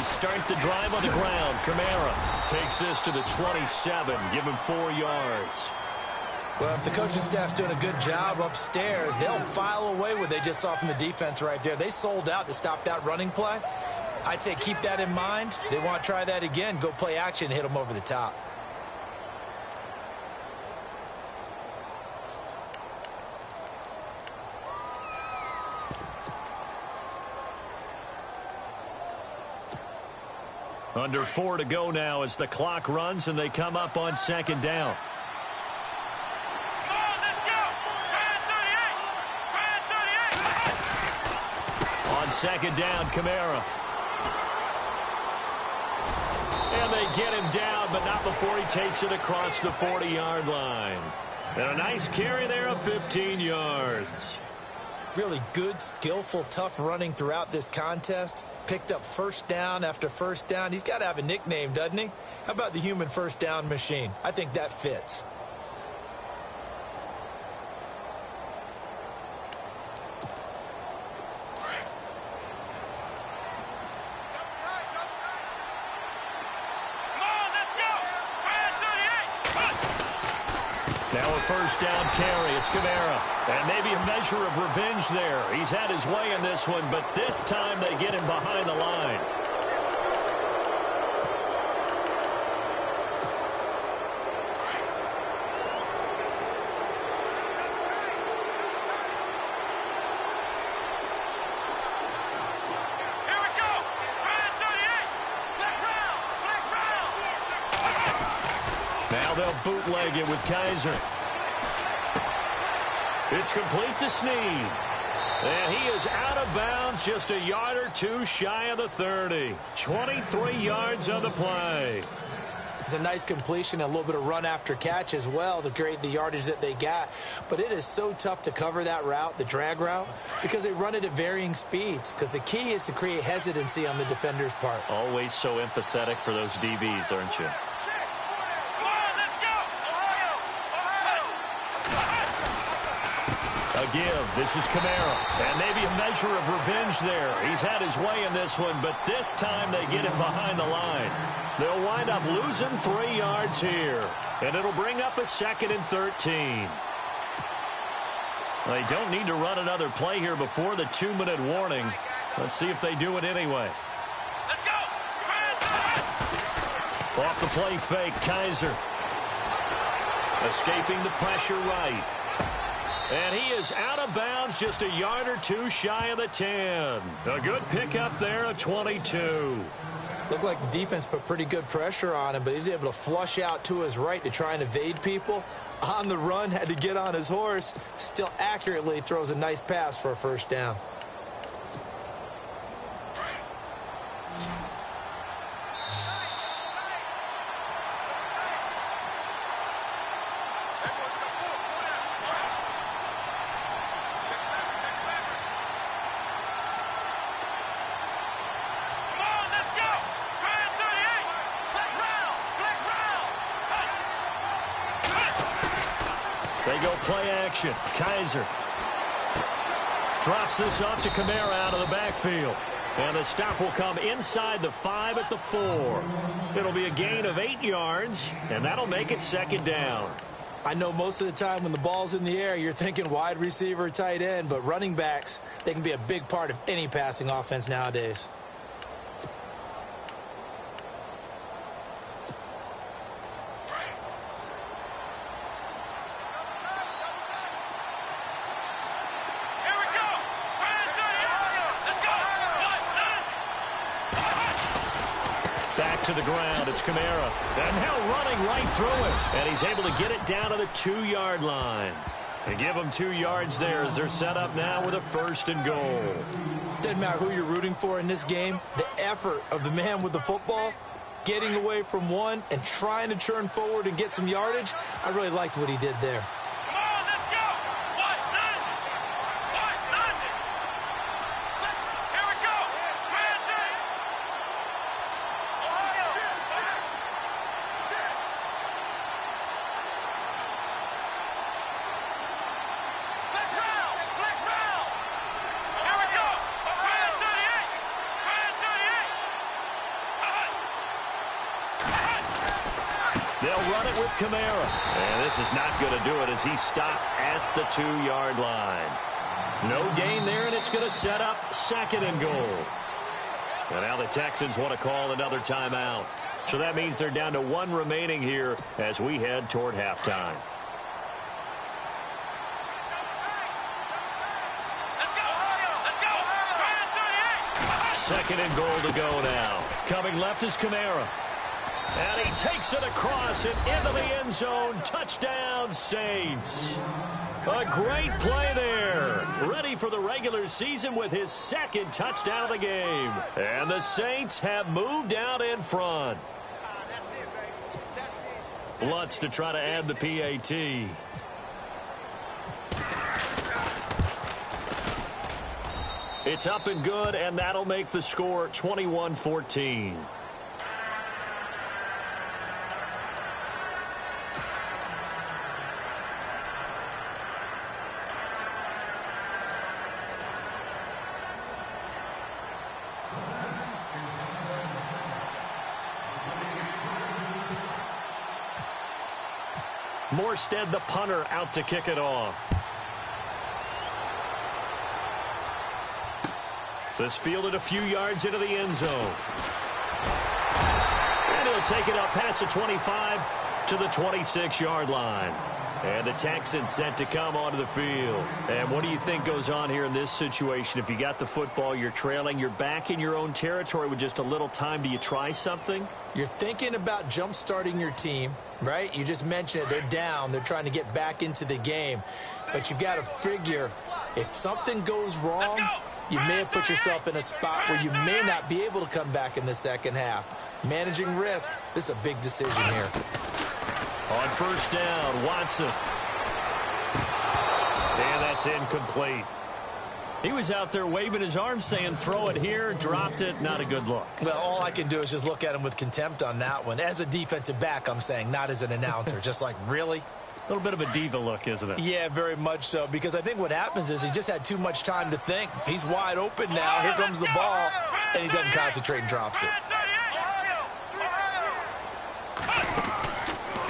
They start the drive on the ground. Kamara takes this to the 27. Give him 4 yards. Well, if the coaching staff's doing a good job upstairs, they'll file away what they just saw from the defense right there. They sold out to stop that running play. I'd say keep that in mind. They want to try that again. Go play action and hit them over the top. Under 4 to go now as the clock runs and they come up on second down. On second down, Kamara. And they get him down, but not before he takes it across the 40-yard line. And a nice carry there of 15 yards. Really good, skillful, tough running throughout this contest. Picked up first down after first down. He's got to have a nickname, doesn't he? How about the human first down machine? I think that fits. Now a first down carry. It's Kamara. And maybe a measure of revenge there. He's had his way in this one, but this time they get him behind the line. Now they'll bootleg it with Kaiser. It's complete to Snead. And he is out of bounds just a yard or two shy of the 30. 23 yards on the play. It's a nice completion, a little bit of run after catch as well to create the yardage that they got. But it is so tough to cover that route, the drag route, because they run it at varying speeds. Because the key is to create hesitancy on the defender's part. Always so empathetic for those DBs, aren't you? A give. This is Kamara. And maybe a measure of revenge there. He's had his way in this one, but this time they get him behind the line. They'll wind up losing 3 yards here. And it'll bring up a 2nd and 13. They don't need to run another play here before the 2-minute warning. Let's see if they do it anyway. Let's go! Off the play fake, Kaiser. Escaping the pressure right. And he is out of bounds just a yard or two shy of the 10. A good pickup there at 22. Looked like the defense put pretty good pressure on him, but he's able to flush out to his right to try and evade people. On the run, had to get on his horse. Still accurately throws a nice pass for a first down. They go play action. Kaiser drops this off to Kamara out of the backfield. And the stop will come inside the 5 at the 4. It'll be a gain of 8 yards, and that'll make it 2nd down. I know most of the time when the ball's in the air, you're thinking wide receiver, tight end, but running backs, they can be a big part of any passing offense nowadays. Back to the ground. It's Kamara. And now running right through it. And he's able to get it down to the 2-yard line. And give them 2 yards there as they're set up now with a 1st and goal. Doesn't matter who you're rooting for in this game. The effort of the man with the football, getting away from one and trying to turn forward and get some yardage, I really liked what he did there. got it with Kamara. And this is not going to do it as he stopped at the 2-yard line. No gain there, and it's going to set up 2nd and goal. And now the Texans want to call another timeout. So that means they're down to 1 remaining here as we head toward halftime. Second and goal to go now. Coming left is Kamara. And he takes it across and into the end zone. Touchdown, Saints. A great play there. Ready for the regular season with his 2nd touchdown of the game. And the Saints have moved out in front. Lutz to try to add the PAT. It's up and good, and that'll make the score 21-14. Morstead, the punter, out to kick it off. This fielded a few yards into the end zone. And he'll take it up past the 25 to the 26-yard line. And the Texans set to come onto the field. And what do you think goes on here in this situation? If you got the football, you're trailing, you're back in your own territory with just a little time. Do you try something? You're thinking about jump-starting your team, right? You just mentioned it. They're down. They're trying to get back into the game. But you've got to figure if something goes wrong, you may have put yourself in a spot where you may not be able to come back in the second half. Managing risk, this is a big decision here. On first down, Watson. And that's incomplete. He was out there waving his arms saying, throw it here, dropped it, not a good look. Well, all I can do is just look at him with contempt on that one. As a defensive back, I'm saying, not as an announcer. Just like, really? A little bit of a diva look, isn't it? Yeah, very much so, because I think what happens is he just had too much time to think. He's wide open now. Here comes the ball, and he doesn't concentrate and drops it.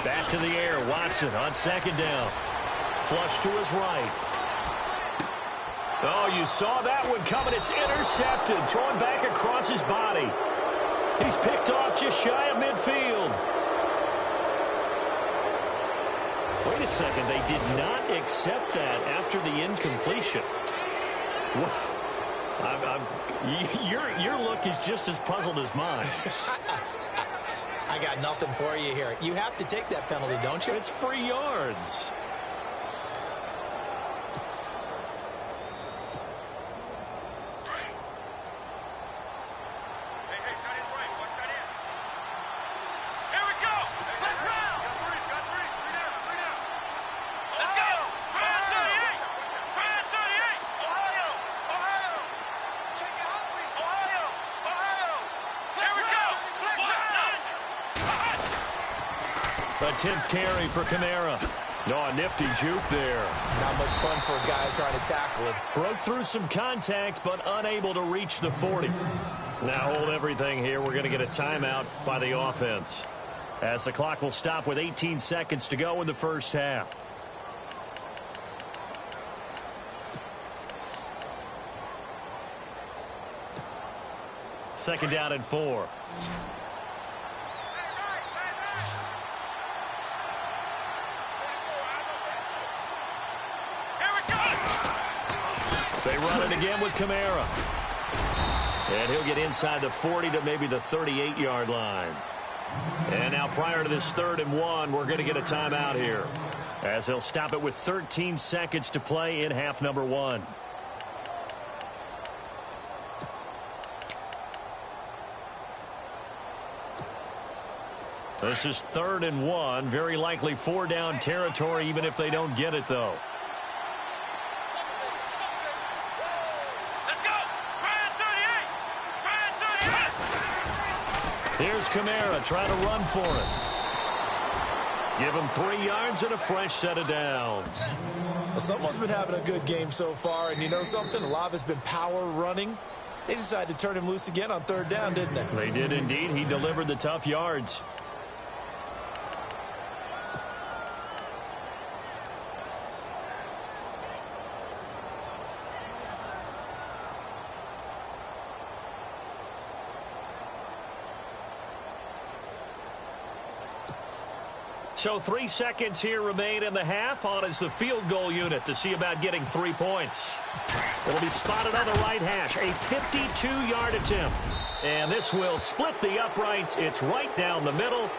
Back to the air, Watson on second down. Flush to his right. Oh, you saw that one coming. It's intercepted. Thrown back across his body. He's picked off just shy of midfield. Wait a second. They did not accept that after the incompletion. Your look is just as puzzled as mine. I got nothing for you here. You have to take that penalty, don't you? It's free yards. A 10th carry for Kamara. No, a nifty juke there. Not much fun for a guy trying to tackle it. Broke through some contact, but unable to reach the 40. Now hold everything here. We're going to get a timeout by the offense, as the clock will stop with 18 seconds to go in the first half. Second down and 4. They run it again with Kamara. And he'll get inside the 40 to maybe the 38-yard line. And now prior to this 3rd and 1, we're going to get a timeout here, as they'll stop it with 13 seconds to play in half number 1. This is 3rd and 1. Very likely 4-down territory, even if they don't get it, though. Here's Kamara trying to run for it. Give him 3 yards and a fresh set of downs. Well, someone's been having a good game so far, and you know something? A lot of it's been power running. They decided to turn him loose again on 3rd down, didn't they? They did indeed. He delivered the tough yards. So 3 seconds here remain in the half. On is the field goal unit to see about getting 3 points. It'll be spotted on the right hash. A 52-yard attempt. And this will split the uprights. It's right down the middle.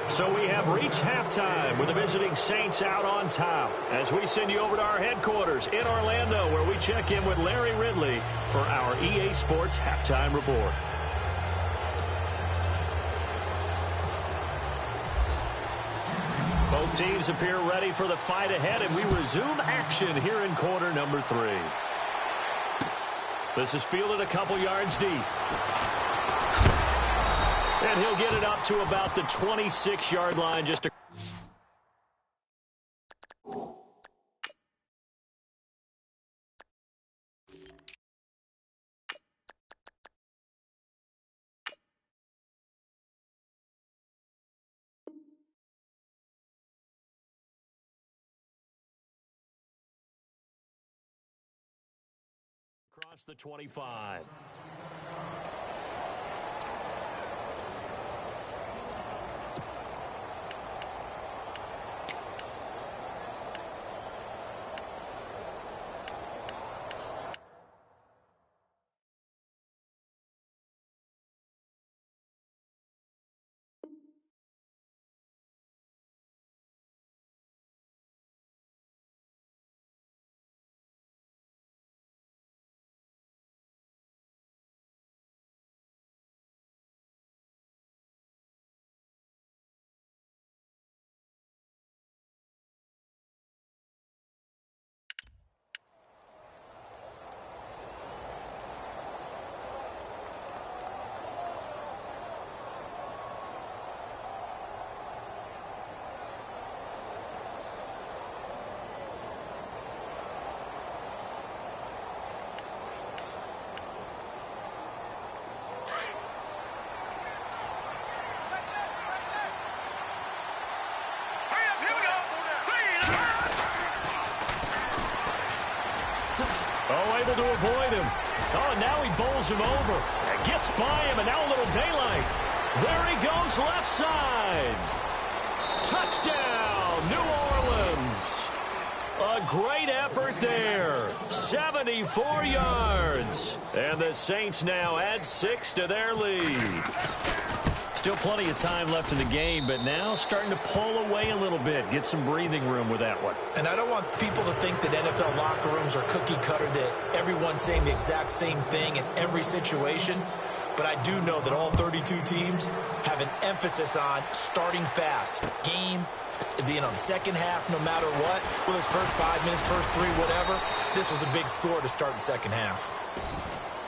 So we have reached halftime with the visiting Saints out on top as we send you over to our headquarters in Orlando, where we check in with Larry Ridley for our EA Sports Halftime Report. Both teams appear ready for the fight ahead, and we resume action here in quarter number 3. This is fielded a couple yards deep. And he'll get it up to about the 26-yard line. Just a across the 25. Able to avoid him. Oh, and now he bowls him over. Gets by him, and now a little daylight. There he goes, left side. Touchdown, New Orleans. A great effort there. 74 yards. And the Saints now add 6 to their lead. Still plenty of time left in the game, but now starting to pull away a little bit. Get some breathing room with that one. And I don't want people to think that NFL locker rooms are cookie cutter, that everyone's saying the exact same thing in every situation. But I do know that all 32 teams have an emphasis on starting fast. Game, the second half, no matter what, whether it's first 5 minutes, first 3, whatever, this was a big score to start the second half.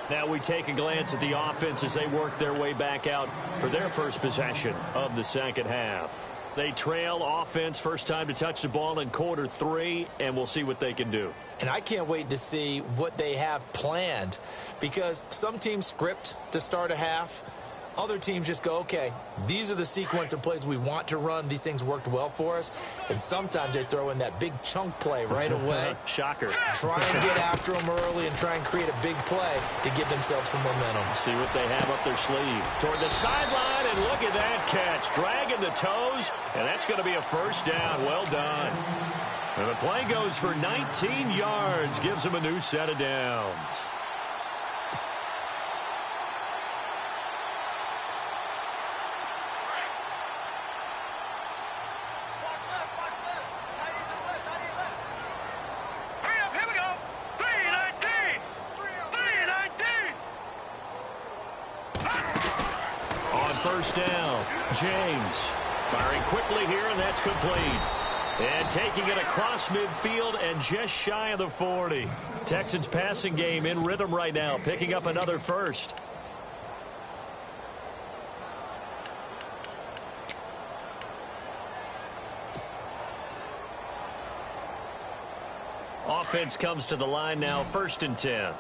Now we take a glance at the offense as they work their way back out for their first possession of the second half. They trail offense first time to touch the ball in quarter 3, and we'll see what they can do. And I can't wait to see what they have planned, because some teams script to start a half. Other teams just go, okay, these are the sequence of plays we want to run. These things worked well for us. And sometimes they throw in that big chunk play right away. Shocker. Try and get after them early and try and create a big play to give themselves some momentum. See what they have up their sleeve. Toward the sideline, and look at that catch. Dragging the toes, and that's going to be a first down. Well done. And the play goes for 19 yards. Gives them a new set of downs. First down, James firing quickly here, and that's complete. And taking it across midfield and just shy of the 40. Texans passing game in rhythm right now, picking up another first. Offense comes to the line now, 1st and 10.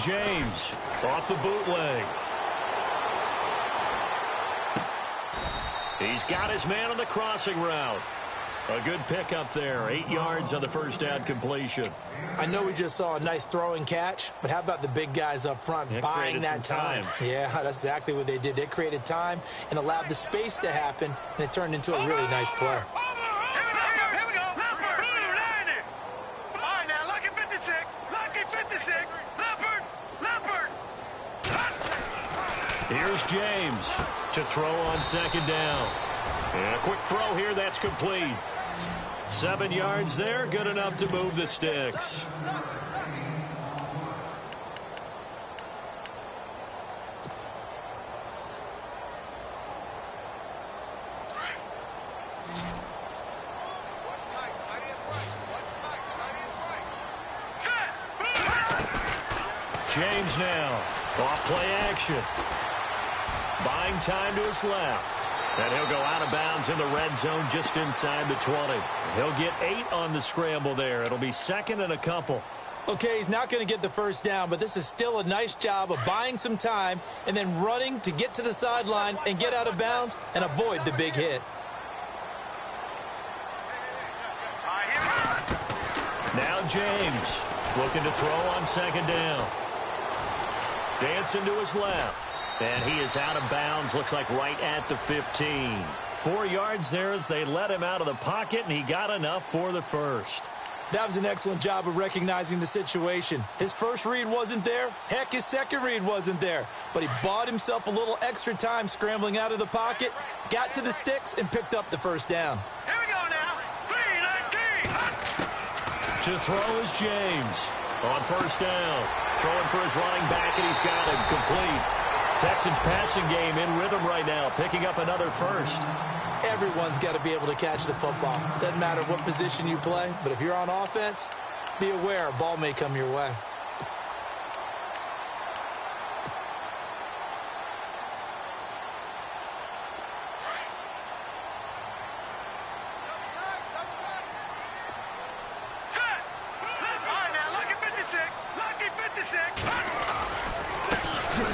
James off the bootleg. He's got his man on the crossing route. A good pickup there. 8 yards on the first down completion. I know we just saw a nice throwing catch, but how about the big guys up front buying that time? Yeah, that's exactly what they did. They created time and allowed the space to happen, and it turned into a really nice play. Here's James to throw on second down. And a quick throw here, that's complete. 7 yards there, good enough to move the sticks. James now, off play action. Buying time to his left. And he'll go out of bounds in the red zone just inside the 20. He'll get 8 on the scramble there. It'll be second and a couple. Okay, he's not going to get the first down, but this is still a nice job of buying some time and then running to get to the sideline and get out of bounds and avoid the big hit. Now James looking to throw on second down. Dancing to his left. And he is out of bounds, looks like right at the 15. 4 yards there as they let him out of the pocket, and he got enough for the first. That was an excellent job of recognizing the situation. His first read wasn't there. Heck, his second read wasn't there. But he bought himself a little extra time scrambling out of the pocket, got to the sticks, and picked up the first down. Here we go now. 3-19. To throw is James on first down. Throwing for his running back, and he's got him complete. Texans passing game in rhythm right now, picking up another first. Everyone's got to be able to catch the football. It doesn't matter what position you play, but if you're on offense, be aware a ball may come your way.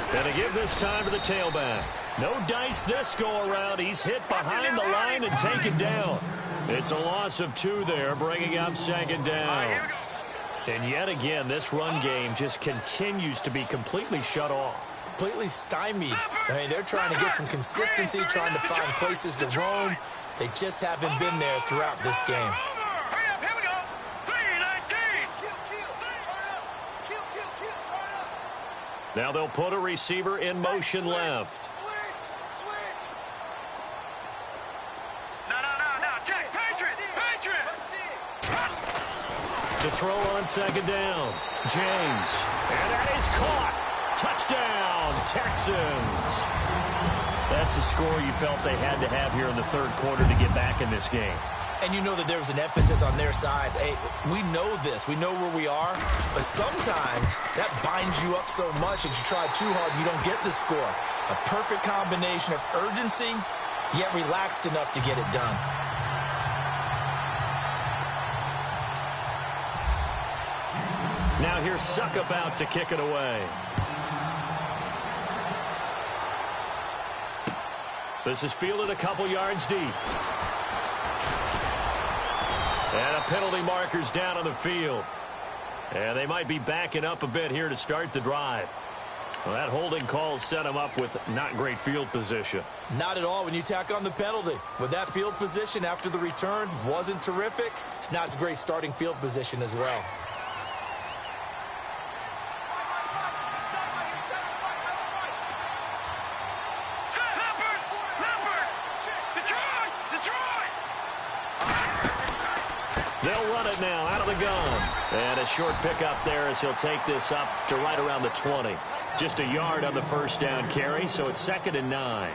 And to give this time to the tailback. No dice this go-around. He's hit behind the line and taken down. It's a loss of 2 there, bringing up second down. And yet again, this run game just continues to be completely shut off. Completely stymied. I mean, they're trying to get some consistency, trying to find places to roam. They just haven't been there throughout this game. Now they'll put a receiver in motion left. To throw on second down, James. And that is caught. Touchdown, Texans. That's a score you felt they had to have here in the third quarter to get back in this game. And you know that there was an emphasis on their side. Hey, we know this. We know where we are. But sometimes that binds you up so much that you try too hard, you don't get the score. A perfect combination of urgency, yet relaxed enough to get it done. Now here's Suckup out to kick it away. This is fielded a couple yards deep. And a penalty marker's down on the field. And they might be backing up a bit here to start the drive. Well, that holding call set him up with not great field position. Not at all when you tack on the penalty. With that field position after the return wasn't terrific, it's not a great starting field position as well. They'll run it now out of the gun. And a short pickup there as he'll take this up to right around the 20. Just a yard on the first down carry, so it's 2nd and 9.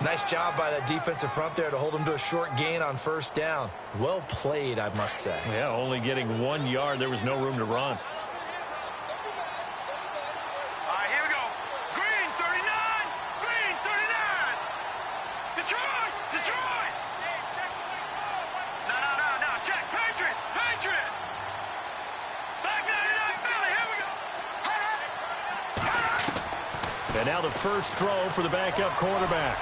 Nice job by that defensive front there to hold him to a short gain on first down. Well played, I must say. Yeah, only getting 1 yard. There was no room to run. And now the first throw for the backup quarterback.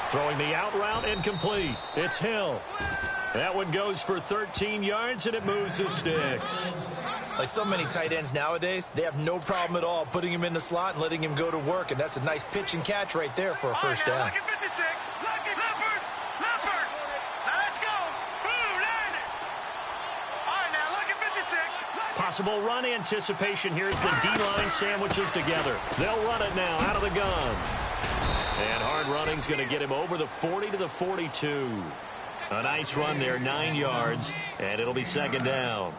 Throwing the out route incomplete. It's Hill. That one goes for 13 yards, and it moves the sticks. Like so many tight ends nowadays, they have no problem at all putting him in the slot and letting him go to work, and that's a nice pitch and catch right there for a first down. Lucky 56. Lucky Leopard. Leopard. Now let's go. Boom, landed. All right, now lucky 56. Possible run anticipation here as the D-line sandwiches together. They'll run it now out of the gun. And hard running's going to get him over the 40 to the 42. A nice run there, 9 yards, and it'll be second down.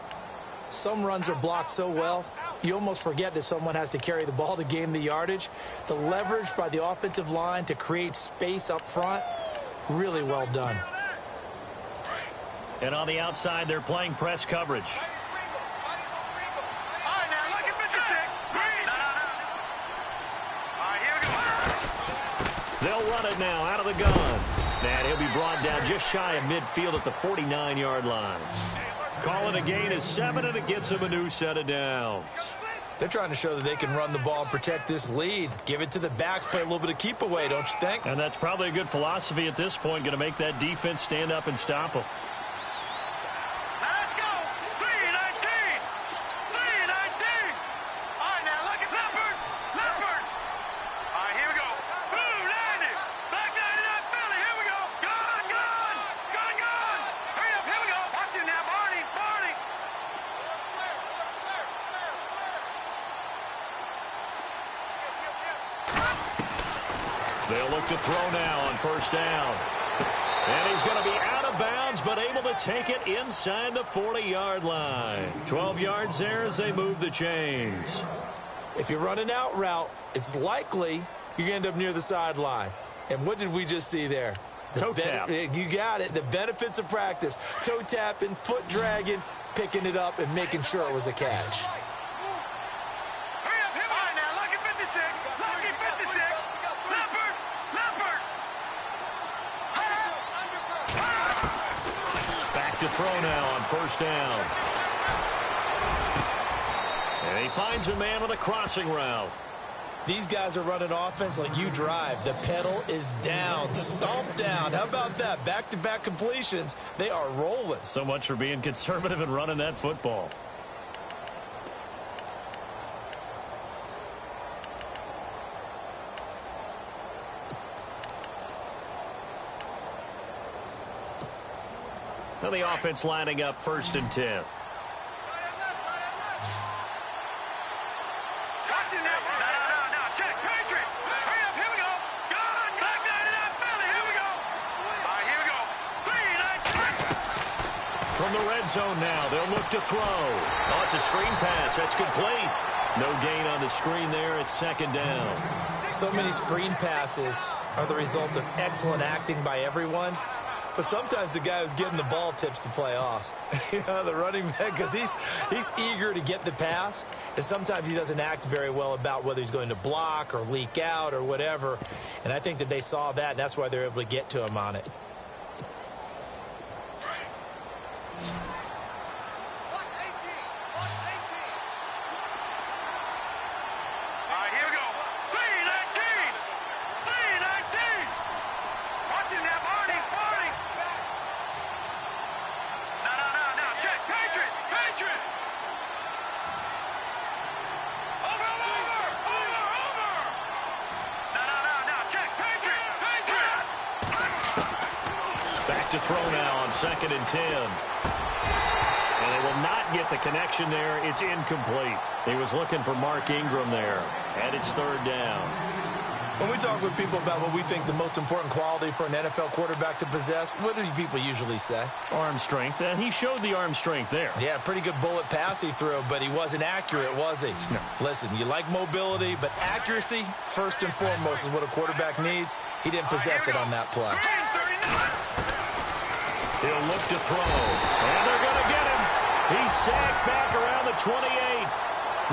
Some runs are blocked so well, you almost forget that someone has to carry the ball to gain the yardage. The leverage by the offensive line to create space up front, really well done. And on the outside, they're playing press coverage. All right, now lucky 56. Green. No. All right, here we go. They'll run it now out of the gun. And he'll be brought down just shy of midfield at the 49-yard line. Calling a gain of 7, and it gets him a new set of downs. They're trying to show that they can run the ball and protect this lead. Give it to the backs, play a little bit of keep away, don't you think? And that's probably a good philosophy at this point, going to make that defense stand up and stop them. Now let's go. 319. 319. All right, now lucky Leopard. Leopard. All right, here we go. Boom, landed. Back 99 Philly. Here we go. Gun. Hurry up, here we go. Watch it now, Barney. They'll look to throw now on first down. And he's going to be out of bounds, but able to take it inside the 40-yard line. 12 yards there as they move the chains. If you run an out route, it's likely you're going to end up near the sideline. And what did we just see there? Toe tap. You got it. The benefits of practice. Toe tapping, foot dragging, picking it up, and making sure it was a catch. Hurry up, all right, now lucky 56. Lucky 56. Leopard. Back to throw now on first down. And he finds a man with a crossing route. These guys are running offense like you drive. The pedal is down, stomp down. How about that? Back-to-back completions. They are rolling. So much for being conservative and running that football. Now the offense lining up 1st and 10. From the red zone now, they'll look to throw. Oh, it's a screen pass. That's complete. No gain on the screen there. It's second down. So many screen passes are the result of excellent acting by everyone. But sometimes the guy who's getting the ball tips the play off. The running back, because he's eager to get the pass. And sometimes he doesn't act very well about whether he's going to block or leak out or whatever. And I think that they saw that, and that's why they're able to get to him on it. To throw now on 2nd and 10. And they will not get the connection there. It's incomplete. He was looking for Mark Ingram there. And it's 3rd down. When we talk with people about what we think the most important quality for an NFL quarterback to possess, what do people usually say? Arm strength. And he showed the arm strength there. Yeah, pretty good bullet pass he threw, but he wasn't accurate, was he? No. Listen, you like mobility, but accuracy, first and foremost, is what a quarterback needs. He didn't possess it on that play. He'll look to throw. And they're going to get him. He's sacked back around the 28.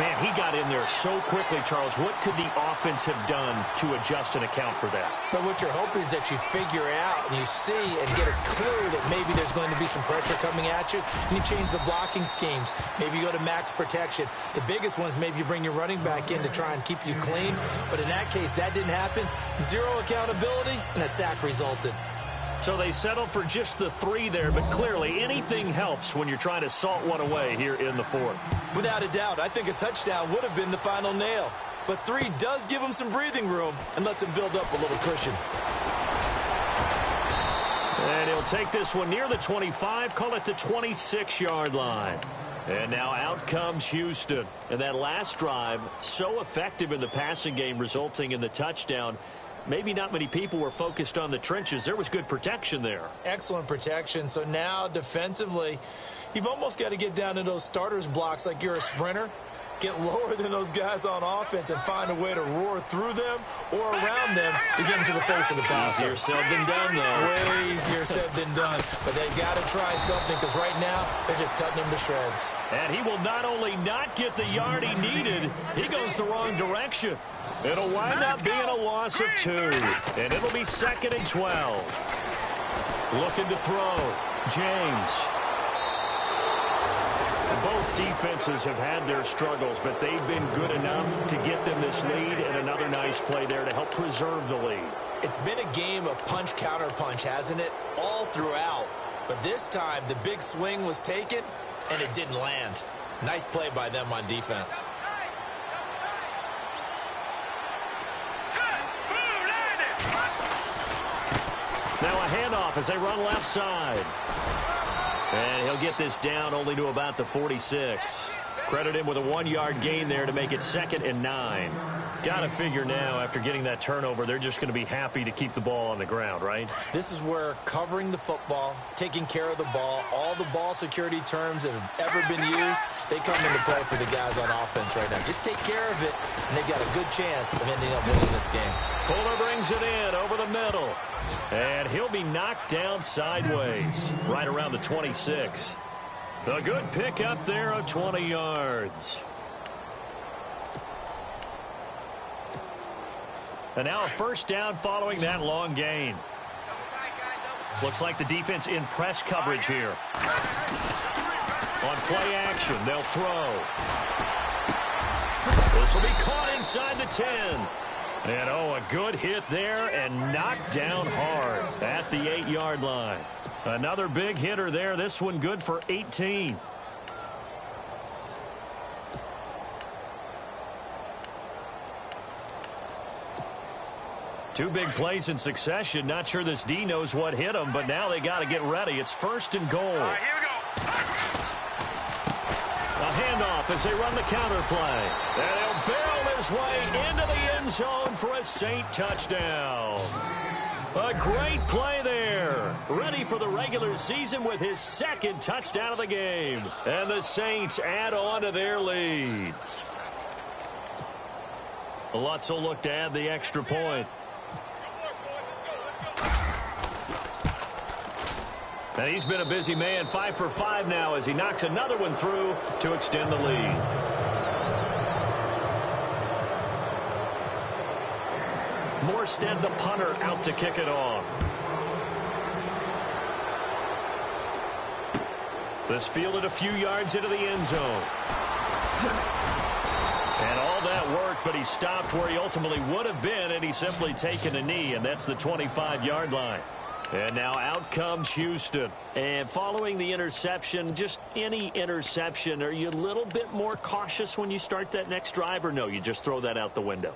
Man, he got in there so quickly, Charles. What could the offense have done to adjust and account for that? But what you're hoping is that you figure out and you see and get a clue that maybe there's going to be some pressure coming at you, and you change the blocking schemes. Maybe you go to max protection. The biggest one is maybe you bring your running back in to try and keep you clean. But in that case, that didn't happen. Zero accountability, and a sack resulted. So they settle for just the 3 there, but clearly anything helps when you're trying to salt one away here in the 4th. Without a doubt, I think a touchdown would have been the final nail. But 3 does give him some breathing room and lets him build up a little cushion. And he'll take this one near the 25, call it the 26-yard line. And now out comes Houston. And that last drive, so effective in the passing game, resulting in the touchdown. Maybe not many people were focused on the trenches. There was good protection there. Excellent protection. So now defensively, you've almost got to get down to those starters blocks like you're a sprinter. Get lower than those guys on offense and find a way to roar through them or around them to get into the face of the passer. Easier said than done, though. Way easier said than done. But they've got to try something because right now they're just cutting him to shreds. And he will not only not get the yard he needed, he goes the wrong direction. It'll wind up being a loss of 2. And it'll be 2nd and 12. Looking to throw. James. Both defenses have had their struggles, but they've been good enough to get them this lead, and another nice play there to help preserve the lead. It's been a game of punch-counter-punch, hasn't it? All throughout. But this time, the big swing was taken, and it didn't land. Nice play by them on defense. Now a handoff as they run left side. And he'll get this down only to about the 46. Credit him with a 1-yard gain there to make it 2nd and 9. Got to figure now, after getting that turnover, they're just going to be happy to keep the ball on the ground, right? This is where covering the football, taking care of the ball, all the ball security terms that have ever been used, they come into play for the guys on offense right now. Just take care of it, and they've got a good chance of ending up winning this game. Fuller brings it in over the middle. And he'll be knocked down sideways, right around the 26. A good pick up there of 20 yards. And now a first down following that long gain. Looks like the defense in press coverage here. On play action, they'll throw. This will be caught inside the 10. And, a good hit there and knocked down hard at the 8-yard line. Another big hitter there. This one good for 18. Two big plays in succession. Not sure this D knows what hit him, but now they got to get ready. It's 1st and goal. All right, here we go. A handoff as they run the counter play. And he'll barrel his way into the end zone for a Saint touchdown. A great play there. Ready for the regular season with his 2nd touchdown of the game. And the Saints add on to their lead. Lutz will look to add the extra point. And he's been a busy man, 5 for 5 now as he knocks another one through to extend the lead. Morstead, the punter, out to kick it off. This fielded a few yards into the end zone. And all that work, but he stopped where he ultimately would have been, and he's simply taken a knee, and that's the 25-yard line. And now out comes Houston. And following the interception, just any interception, are you a little bit more cautious when you start that next drive, or no, you just throw that out the window?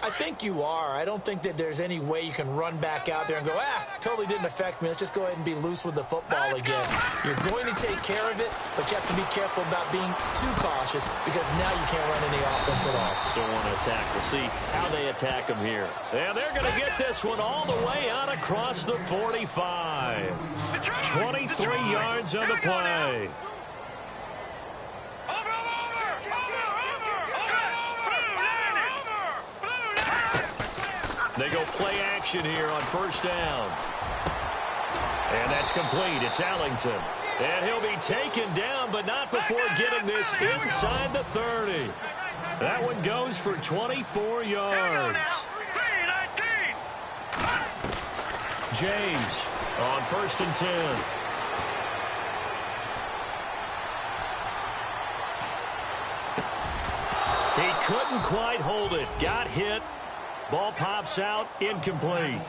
I think you are. I don't think that there's any way you can run back out there and go, totally didn't affect me. Let's just go ahead and be loose with the football again. You're going to take care of it, but you have to be careful about being too cautious because now you can't run any offense at all. Still want to attack. We'll see how they attack him here. And they're going to get this one all the way out across the 45. 23 yards on the play. They go play action here on 1st down. And that's complete. It's Allington. And he'll be taken down, but not before getting this inside the 30. That one goes for 24 yards. James on 1st and 10. He couldn't quite hold it. Got hit. Ball pops out, incomplete.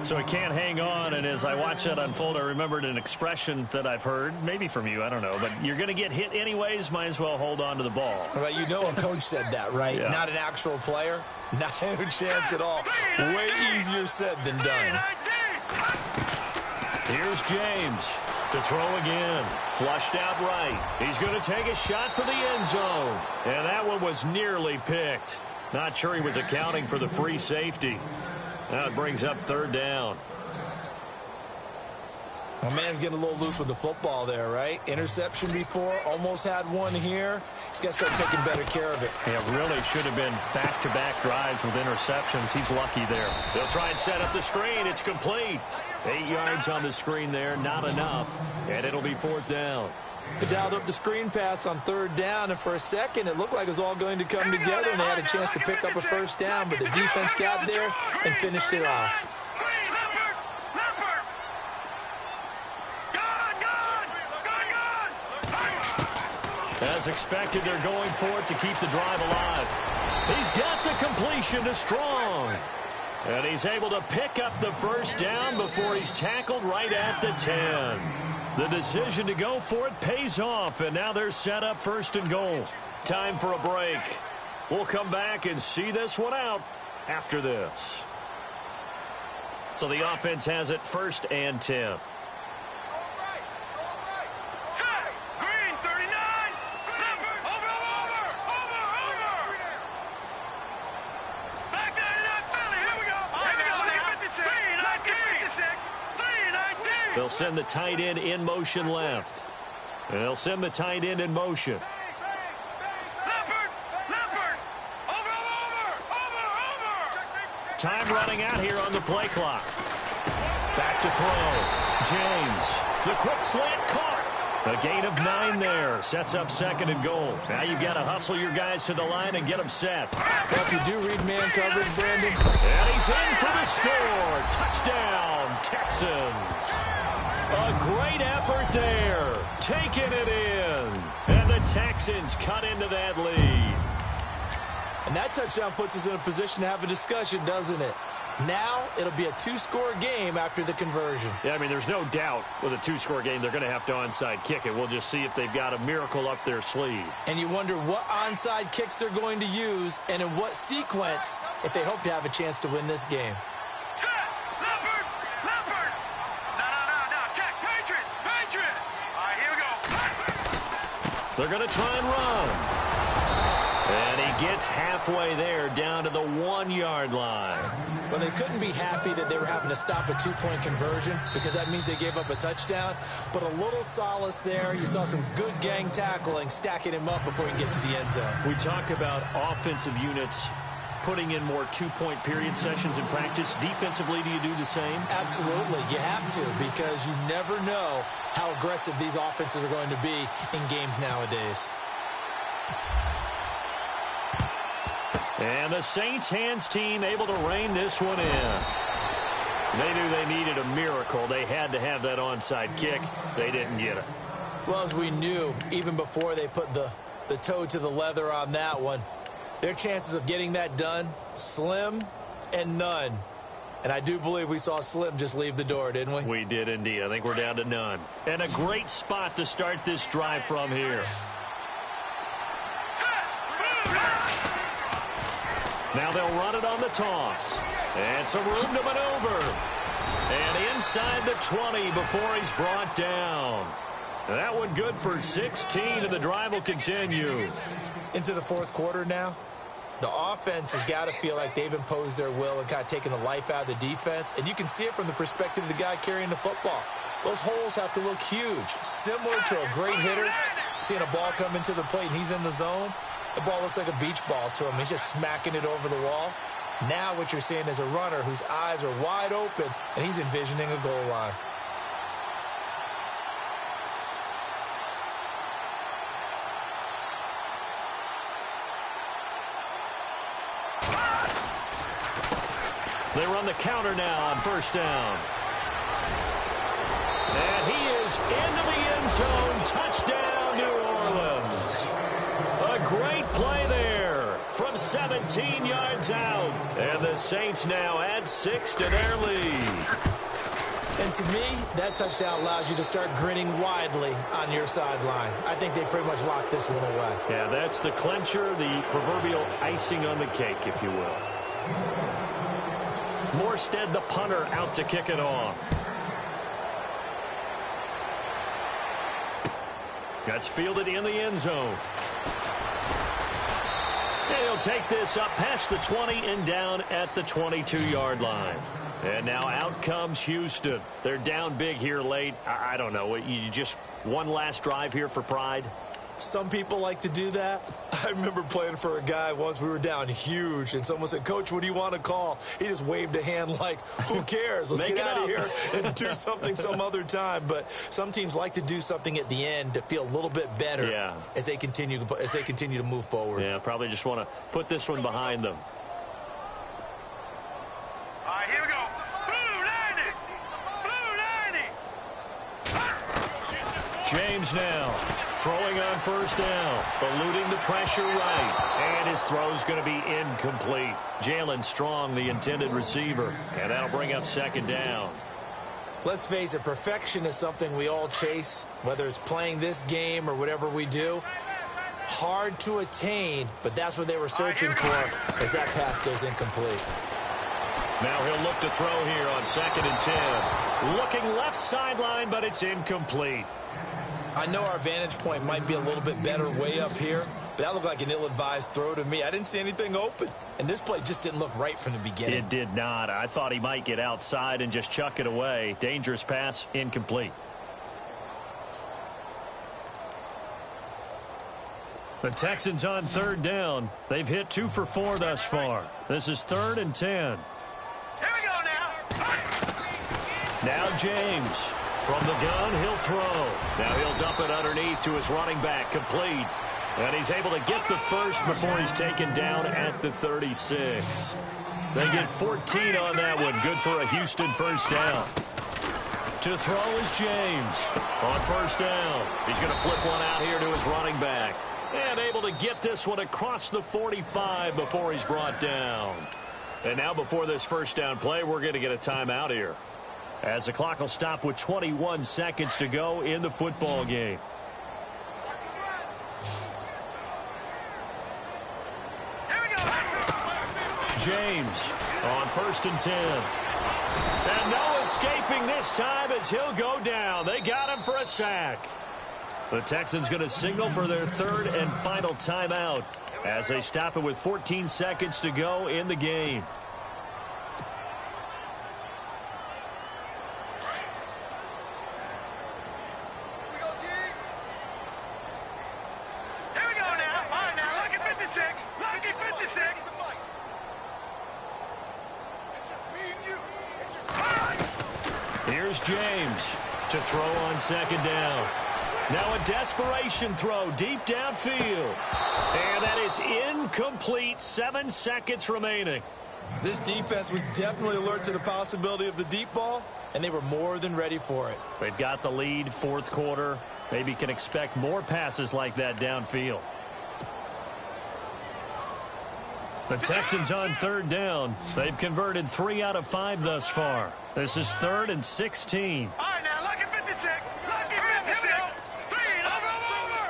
So he can't hang on, and as I watched that unfold, I remembered an expression that I've heard, maybe from you, I don't know, but you're going to get hit anyways, might as well hold on to the ball. Well, you know a coach said that, right? Yeah. Not an actual player. Not a chance at all. Way easier said than done. Here's James to throw again. Flushed out right. He's going to take a shot for the end zone. And that one was nearly picked. Not sure he was accounting for the free safety. Now it brings up third down. My man's getting a little loose with the football there, right? Interception before, almost had one here. He's got to start taking better care of it. Yeah, really should have been back-to-back drives with interceptions. He's lucky there. They'll try and set up the screen. It's complete. 8 yards on the screen there, not enough. And it'll be fourth down. They dialed up the screen pass on third down, and for a second, it looked like it was all going to come together, and they had a chance to pick up a first down, but the defense got there and finished it off. As expected, they're going for it to keep the drive alive. He's got the completion to Strong. And he's able to pick up the first down before he's tackled right at the 10. The decision to go for it pays off, and now they're set up first and goal. Time for a break. We'll come back and see this one out after this. So the offense has it first and 10. They'll send the tight end in motion left. And they'll send the tight end in motion. Time running out here on the play clock. Back to throw. James. The quick slant caught. A gain of 9 there. Sets up second and goal. Now you've got to hustle your guys to the line and get them set. Well, if you do read man coverage, Brandon. And he's in for the score. Touchdown, Texans. A great effort there. Taking it in. And the Texans cut into that lead. And that touchdown puts us in a position to have a discussion, doesn't it? Now it'll be a 2-score game after the conversion. Yeah, I mean, there's no doubt with a 2-score game they're going to have to onside kick it. We'll just see if they've got a miracle up their sleeve. And you wonder what onside kicks they're going to use and in what sequence if they hope to have a chance to win this game. They're going to try and run. And he gets halfway there down to the 1-yard line. Well, they couldn't be happy that they were having to stop a 2-point conversion because that means they gave up a touchdown. But a little solace there. You saw some good gang tackling, stacking him up before he can get to the end zone. We talk about offensive units putting in more 2-point period sessions in practice. Defensively, do you do the same? Absolutely. You have to because you never know how aggressive these offenses are going to be in games nowadays. And the Saints hands team able to rein this one in. They knew they needed a miracle. They had to have that onside kick. They didn't get it. Well, as we knew, even before they put the toe to the leather on that one, their chances of getting that done, slim and none. And I do believe we saw Slim just leave the door, didn't we? We did indeed. I think we're down to none. And a great spot to start this drive from here. Now they'll run it on the toss. And some room to maneuver. And inside the 20 before he's brought down. That one good for 16, and the drive will continue. Into the fourth quarter now. The offense has got to feel like they've imposed their will and kind of taken the life out of the defense. And you can see it from the perspective of the guy carrying the football. Those holes have to look huge. Similar to a great hitter. Seeing a ball come into the plate and he's in the zone. The ball looks like a beach ball to him. He's just smacking it over the wall. Now what you're seeing is a runner whose eyes are wide open, and he's envisioning a goal line. They run the counter now on first down. And he is into the end zone. Touchdown, New Orleans. A great play there from 7 17 yards out. And the Saints now add 6 to their lead. And to me, that touchdown allows you to start grinning widely on your sideline. I think they pretty much locked this one away. Yeah, that's the clincher, the proverbial icing on the cake, if you will. Morstead, the punter, out to kick it off. That's fielded in the end zone. And he'll take this up past the 20 and down at the 22-yard line. And now out comes Houston. They're down big here late. I don't know. You just one last drive here for pride? Some people like to do that. I remember playing for a guy once. We were down huge, and someone said, "Coach, what do you want to call?" He just waved a hand like, who cares? Let's get out of here and do something some other time. But some teams like to do something at the end to feel a little bit better as they continue to move forward. Yeah, probably just want to put this one behind them. All right, here we go. Blue 90. James now throwing on first down, eluding the pressure right, and his throw's going to be incomplete. Jalen Strong, the intended receiver, and that'll bring up second down. Let's face it, perfection is something we all chase, whether it's playing this game or whatever we do. Hard to attain, but that's what they were searching for as that pass goes incomplete. Now he'll look to throw here on 2nd and 10. Looking left sideline, but it's incomplete. I know our vantage point might be a little bit better way up here, but that looked like an ill-advised throw to me. I didn't see anything open, and this play just didn't look right from the beginning. It did not. I thought he might get outside and just chuck it away. Dangerous pass, incomplete. The Texans on 3rd down. They've hit 2 for 4 thus far. This is 3rd and 10. Here we go now. Now James. From the gun, he'll throw. Now he'll dump it underneath to his running back, complete. And he's able to get the first before he's taken down at the 36. They get 14 on that one. Good for a Houston first down. To throw is James. On first down, he's going to flip one out here to his running back. And able to get this one across the 45 before he's brought down. And now before this first down play, we're going to get a timeout here, as the clock will stop with 21 seconds to go in the football game. Here we go. James on 1st and 10. And no escaping this time as he'll go down. They got him for a sack. The Texans going to signal for their 3rd and final timeout as they stop it with 14 seconds to go in the game. Here's James to throw on 2nd down. Now a desperation throw deep downfield. And that is incomplete. 7 seconds remaining. This defense was definitely alert to the possibility of the deep ball, and they were more than ready for it. They've got the lead, 4th quarter. Maybe can expect more passes like that downfield. The Texans on 3rd down. They've converted 3 out of 5 thus far. This is 3rd and 16. All right, now, lucky 56. Lucky 56. Over.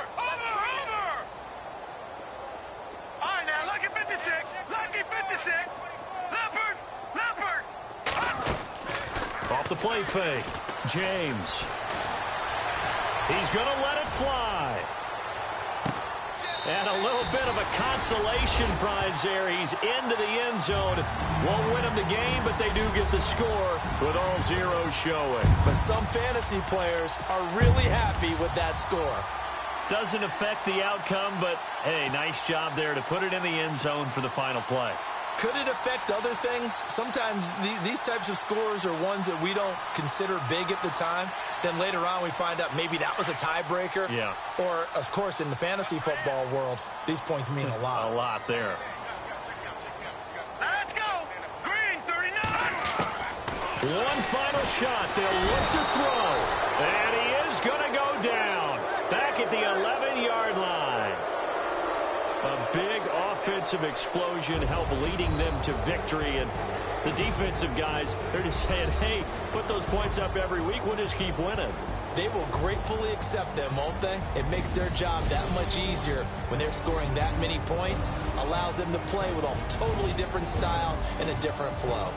All right, now, lucky 56. Lucky 56. Leopard. Off the play fake. James. He's going to let it fly. And a little bit of a consolation prize there. He's into the end zone. Won't win them the game, but they do get the score with all zeros showing. But some fantasy players are really happy with that score. Doesn't affect the outcome, but, hey, nice job there to put it in the end zone for the final play. Could it affect other things? Sometimes these types of scores are ones that we don't consider big at the time. Then later on we find out maybe that was a tiebreaker. Yeah. Or, of course, in the fantasy football world, these points mean a lot. A lot there. Let's go. Green 39. One final shot. They'll look to throw. And he is going to go down. Back at the 11-yard line. A big offensive offensive explosion help leading them to victory. And the defensive guys, they're just saying, hey, put those points up every week. We'll just keep winning. They will gratefully accept them, won't they? It makes their job that much easier when they're scoring that many points, allows them to play with a totally different style and a different flow.